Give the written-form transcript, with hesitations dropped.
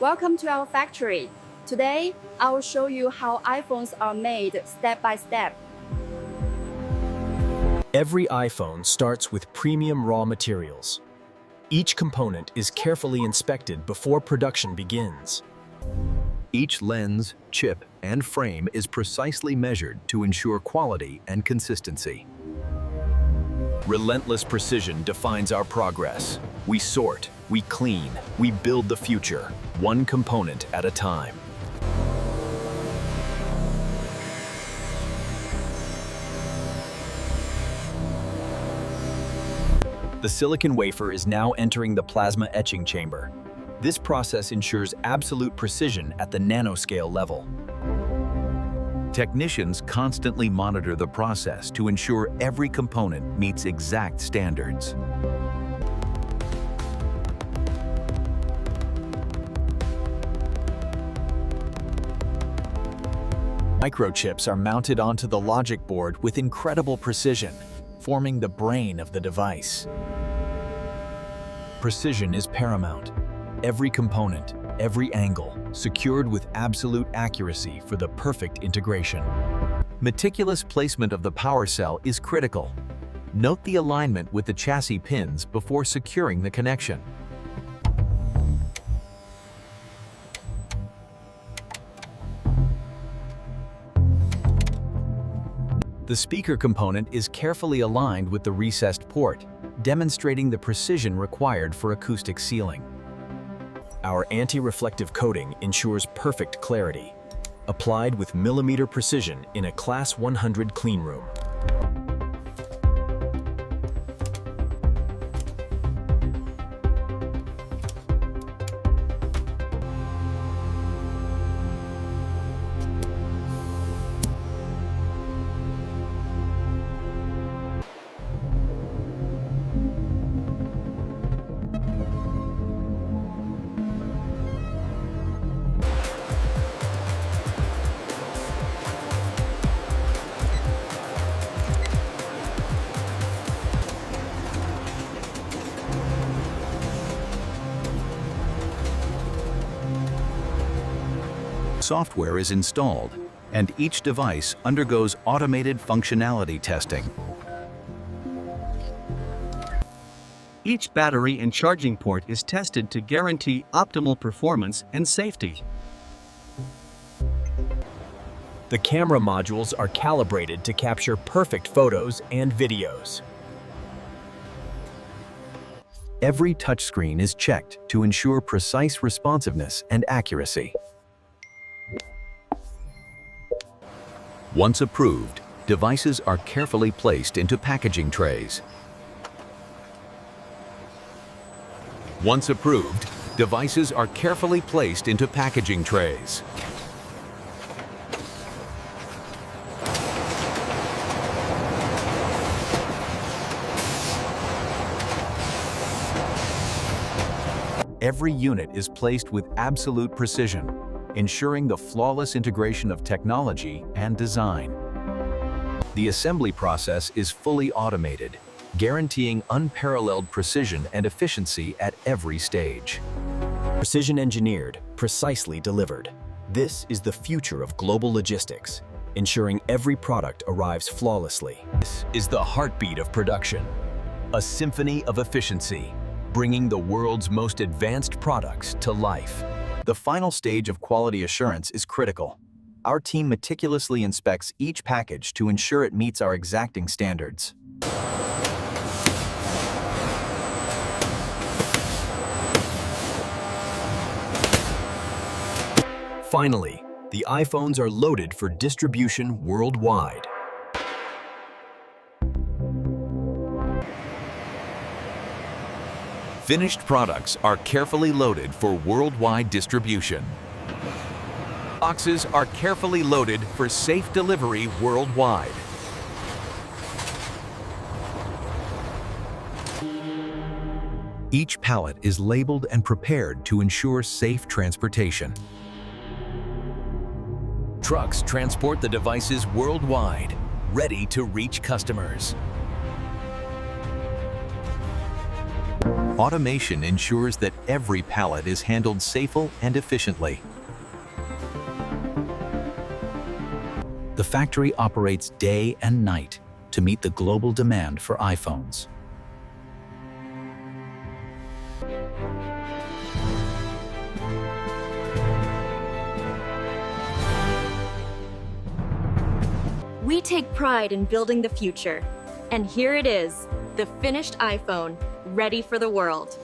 Welcome to our factory. Today, I will show you how iPhones are made step by step. Every iPhone starts with premium raw materials. Each component is carefully inspected before production begins. Each lens, chip, and frame is precisely measured to ensure quality and consistency. Relentless precision defines our progress. We sort, we clean, we build the future, one component at a time. The silicon wafer is now entering the plasma etching chamber. This process ensures absolute precision at the nanoscale level. Technicians constantly monitor the process to ensure every component meets exact standards. Microchips are mounted onto the logic board with incredible precision, forming the brain of the device. Precision is paramount. Every component, every angle, secured with absolute accuracy for the perfect integration. Meticulous placement of the power cell is critical. Note the alignment with the chassis pins before securing the connection. The speaker component is carefully aligned with the recessed port, demonstrating the precision required for acoustic sealing. Our anti-reflective coating ensures perfect clarity, applied with millimeter precision in a Class 100 clean room. Software is installed, and each device undergoes automated functionality testing. Each battery and charging port is tested to guarantee optimal performance and safety. The camera modules are calibrated to capture perfect photos and videos. Every touchscreen is checked to ensure precise responsiveness and accuracy. Once approved, devices are carefully placed into packaging trays. Once approved, devices are carefully placed into packaging trays. Every unit is placed with absolute precision, ensuring the flawless integration of technology and design. The assembly process is fully automated, guaranteeing unparalleled precision and efficiency at every stage. Precision engineered, precisely delivered. This is the future of global logistics, ensuring every product arrives flawlessly. This is the heartbeat of production, a symphony of efficiency, bringing the world's most advanced products to life. The final stage of quality assurance is critical. Our team meticulously inspects each package to ensure it meets our exacting standards. Finally, the iPhones are loaded for distribution worldwide. Finished products are carefully loaded for worldwide distribution. Boxes are carefully loaded for safe delivery worldwide. Each pallet is labeled and prepared to ensure safe transportation. Trucks transport the devices worldwide, ready to reach customers. automation ensures that every pallet is handled safely and efficiently. The factory operates day and night to meet the global demand for iPhones. We take pride in building the future. And here it is, the finished iPhone, ready for the world.